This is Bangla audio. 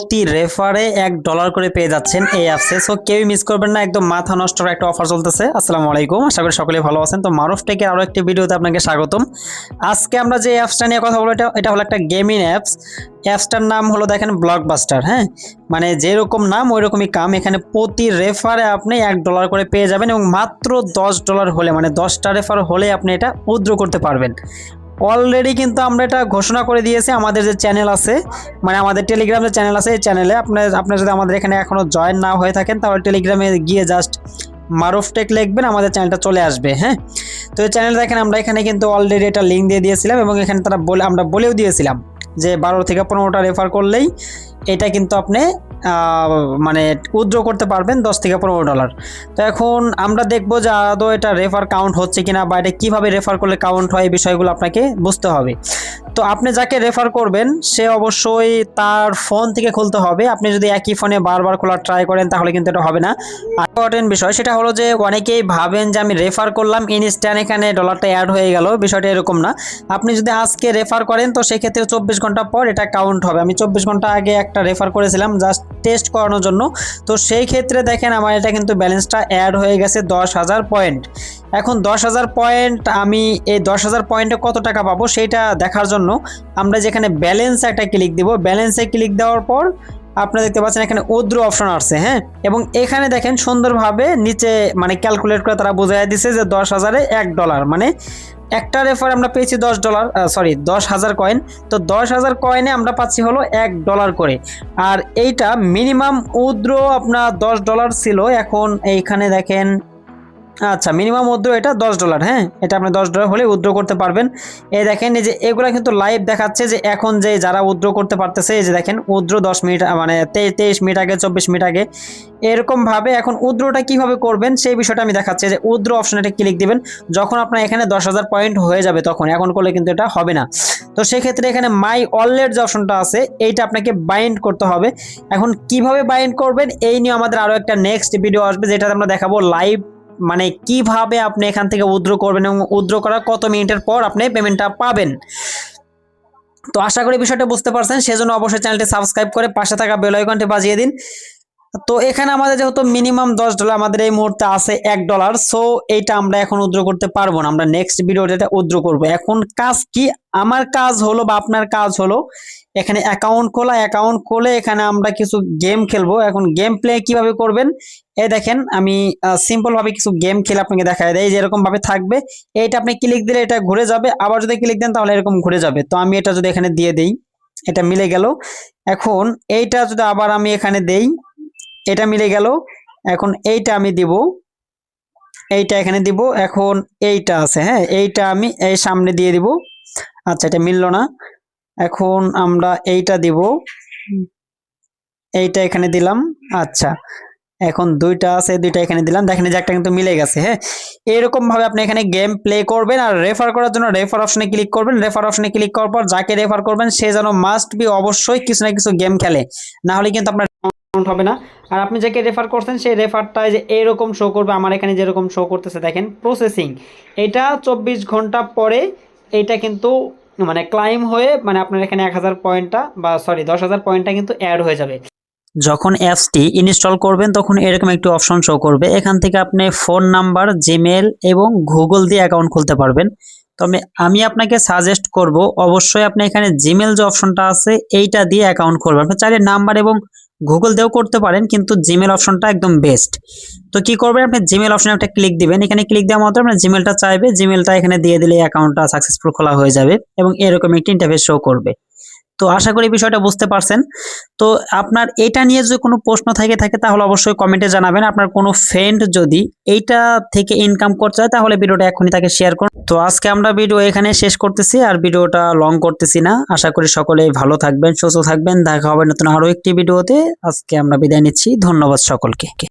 প্রতি রেফারে $1 করে পেয়ে যাচ্ছেন এই অ্যাপসে। সো কেউই মিস করবেন না, একদম মাথা নষ্ট একটা অফার চলতেছে। আসসালামু আলাইকুম, আশা করি সকলেই ভালো আছেন। তো মারুফ টেকের আরো একটি ভিডিওতে আপনাকে স্বাগতম। আজকে আমরা যে অ্যাপসটা নিয়ে কথা বলবো এটা হলো একটা গেমিং অ্যাপস। অ্যাপসটার নাম হলো দেখেন ব্লকবাস্টার। হ্যাঁ, মানে যেরকম নাম ওই রকমই কাম। এখানে প্রতি রেফারে আপনি $1 করে পেয়ে যাবেন এবং মাত্র $10 হলে, মানে 10টা রেফার হলে আপনি এটা উইথড্র করতে পারবেন। অলরেডি কিন্তু আমরা এটা ঘোষণা করে দিয়েছি আমাদের যে চ্যানেল আছে, মানে আমাদের টেলিগ্রাম যে চ্যানেল আছে, এই চ্যানেলে আপনার যদি আমাদের এখানে এখনো জয়েন না হয়ে থাকেন তাহলে টেলিগ্রামে গিয়ে জাস্ট মারুফ টেক লিখবেন, আমাদের চ্যানেলটা চলে আসবে। হ্যাঁ, তো এই চ্যানেল দেখেন আমরা এখানে কিন্তু অলরেডি এটা লিঙ্ক দিয়ে দিয়েছিলাম এবং এখানে আমরা বলেও দিয়েছিলাম যে 12 থেকে 15টা রেফার করলেই এটা কিন্তু আপনি মানে উইথড্র করতে পারবেন $10 থেকে $15। তো এখন আমরা দেখবো যে আদৌ এটা রেফার কাউন্ট হচ্ছে কিনা বা এটা কীভাবে রেফার করলে কাউন্ট হয়, এই বিষয়গুলো আপনাকে বুঝতে হবে। তো আপনি যাকে রেফার করবেন সে অবশ্যই তার ফোন থেকে খুলতে হবে। আপনি যদি একই ফোনে বারবার খোলার ট্রাই করেন তাহলে কিন্তু এটা হবে না। ইম্পর্টেন্ট বিষয় সেটা হলো যে অনেকেই ভাবেন যে আমি রেফার করলাম ইনস্ট্যান্ট এখানে ডলারটা অ্যাড হয়ে গেল, বিষয়টা এরকম না। আপনি যদি আজকে রেফার করেন তো সেক্ষেত্রে 24 ঘন্টা পর এটা কাউন্ট হবে। আমি 24 ঘন্টা আগে একটা রেফার করেছিলাম জাস্ট টেস্ট করানোর জন্য। তো সেই ক্ষেত্রে দেখেন আমার এটা কিন্তু ব্যালেন্সটা অ্যাড হয়ে গেছে 10,000 পয়েন্ট। এখন 10,000 পয়েন্ট, আমি এই 10,000 পয়েন্টে কত টাকা পাবো সেইটা দেখার জন্য আমরা যেখানে ব্যালেন্স একটা ক্লিক দিব, ব্যালেন্সে ক্লিক দেওয়ার পর আপনারা দেখতে পাচ্ছেন এখানে উইথড্র অপশন আসছে। হ্যাঁ, এবং এখানে দেখেন সুন্দরভাবে নিচে মানে ক্যালকুলেট করে তারা বোঝাই দিছে যে 10,000-এ $1, মানে একটা রেফার আমরা পেয়েছি $10 কয়েন। তো 10,000 কয়েনে আমরা পাচ্ছি হলো $1 করে। আর এইটা মিনিমাম উইথড্র আপনার $10 ছিল। এখন এইখানে দেখেন, আচ্ছা মিনিমাম উইথড্র এটা $10। হ্যাঁ, এটা আপনি $10 হলে উইথড্র করতে পারবেন। এই দেখেন এই যে এগুলা কিন্তু লাইভ দেখাচ্ছে যে এখন যে যারা উইথড্র করতে পারতেছে, এই যে দেখেন উইথড্র 10 মিনিট মানে 23 মিনিট আগে, 24 মিনিট আগে, এরকম ভাবে। এখন উইথড্রটা কিভাবে করবেন সেই বিষয়টা আমি দেখাচ্ছি। যে উইথড্র অপশনে ক্লিক দিবেন যখন আপনার এখানে 10,000 পয়েন্ট হয়ে যাবে তখন, এখন করলে কিন্তু এটা হবে না। তো সেক্ষেত্রে এখানে মাই ওয়ালেট যে অপশনটা আছে এইটা আপনাকে বাইন্ড করতে হবে। এখন কিভাবে বাইন্ড করবেন এই নিয়ে আমাদের আরো একটা নেক্সট ভিডিও আসবে যেটাতে আমরা দেখাবো লাইভ, মানে কিভাবে আপনি এখান থেকে উইথড্র করবেন এবং উইথড্র করার কত মিনিটের পর আপনি পেমেন্টটা পাবেন। তো আশা করি বিষয়টা বুঝতে পারছেন, সেজন্য অবশ্যই চ্যানেলটি সাবস্ক্রাইব করে পাশে থাকা বেল আইকনটি বাজিয়ে দিন। তো এখানে আমাদের যেহেতু মিনিমাম $10 আমাদের এই মুহূর্তে আছে $1, সো এইটা আমরা এখন উইথড্র করতে পারবো না। আমরা নেক্সট ভিডিওতে এটা উইথড্র করবো। এখন কাজ কি, আমার কাজ হলো বা আপনার কাজ হলো এখানে অ্যাকাউন্ট খোলা। অ্যাকাউন্ট খুলে এখানে আমরা কিছু গেম খেলবো। এখন গেম প্লে কিভাবে করবেন এই দেখেন, আমি সিম্পল ভাবে কিছু গেম খেলে আপনাকে দেখাই দেয়। যে এরকম ভাবে থাকবে, এইটা আপনি ক্লিক দিলে এটা ঘুরে যাবে, আবার যদি ক্লিক দেন তাহলে এরকম ঘুরে যাবে। তো আমি এটা যদি এখানে দিয়ে দেই, এটা মিলে গেল। এখন এইটা যদি আবার আমি এখানে দেই, এটা মিলে গেল। এখন এইটা আমি দিব, এইটা এখানে দিব। এখন এইটা আছে, হ্যাঁ এইটা আমি এই সামনে দিয়ে দিব। আচ্ছা এটা মিললো না, এখন আমরা এইটা দিব, এইটা এখানে দিলাম। আচ্ছা এখন দুইটা আছে, দুইটা এখানে দিলাম। দেখেন যে একটা কিন্তু মিলে গেছে। হ্যাঁ, এরকম ভাবে আপনি এখানে গেম প্লে করবেন। আর রেফার করার জন্য রেফার অপশনে ক্লিক করবেন। রেফার অপশনে ক্লিক করার পর যাকে রেফার করবেন সে যেন মাস্ট বি অবশ্যই কিছু না কিছু গেম খেলে, না হলে কিন্তু আপনার কাউন্ট হবে না। আর আপনি যাকে রেফার করছেন সেই রেফারটায় যে এরকম শো করবে, আমার এখানে যেরকম শো করতেছে দেখেন প্রসেসিং, এটা 24 ঘন্টা পরে এইটা কিন্তু মানে ক্লাইম হয়ে, মানে আপনার এখানে 1,000 পয়েন্টটা বা 10,000 পয়েন্টটা কিন্তু অ্যাড হয়ে যাবে। যখন অ্যাপসটি ইনস্টল করবেন তখন এরকম একটি অপশন শো করবে। এখান থেকে আপনি ফোন নাম্বার, জিমেল এবং গুগল দিয়ে অ্যাকাউন্ট খুলতে পারবেন। তবে আমি আপনাকে সাজেস্ট করব অবশ্যই আপনি এখানে জিমেল যে অপশনটা আছে এইটা দিয়ে অ্যাকাউন্ট করবেন। আপনি চাইলে নাম্বার এবং গুগল দিয়েও করতে পারেন, কিন্তু জিমেল অপশনটা একদম বেস্ট। তো কি করবেন, আপনি জিমেল অপশনে একটা ক্লিক দিবেন। এখানে ক্লিক দেওয়া মাত্র আপনার জিমেলটা চাইবে, জিমেলটা এখানে দিয়ে দিলে অ্যাকাউন্টটা সাকসেসফুল খোলা হয়ে যাবে এবং এরকম একটি ইন্টারফেস শো করবে। তো আশা করি বিষয়টা বুঝতে পারছেন। তো আপনার এটা নিয়ে যদি কোনো প্রশ্ন থাকে তাহলে অবশ্যই কমেন্টে জানাবেন। আপনার কোনো ফ্রেন্ড যদি এইটা থেকে ইনকাম করতে চায় তাহলে ভিডিওটা এখনই তাকে শেয়ার করুন। তো আজকে আমরা ভিডিও এখানে শেষ করতেছি, আর ভিডিওটা লং করতেছি না। আশা করি সকলেই ভালো থাকবেন, সুস্থ থাকবেন। দেখা হবে নতুন আরো একটি ভিডিওতে। আজকে আমরা বিদায় নিচ্ছি, ধন্যবাদ সকলকে।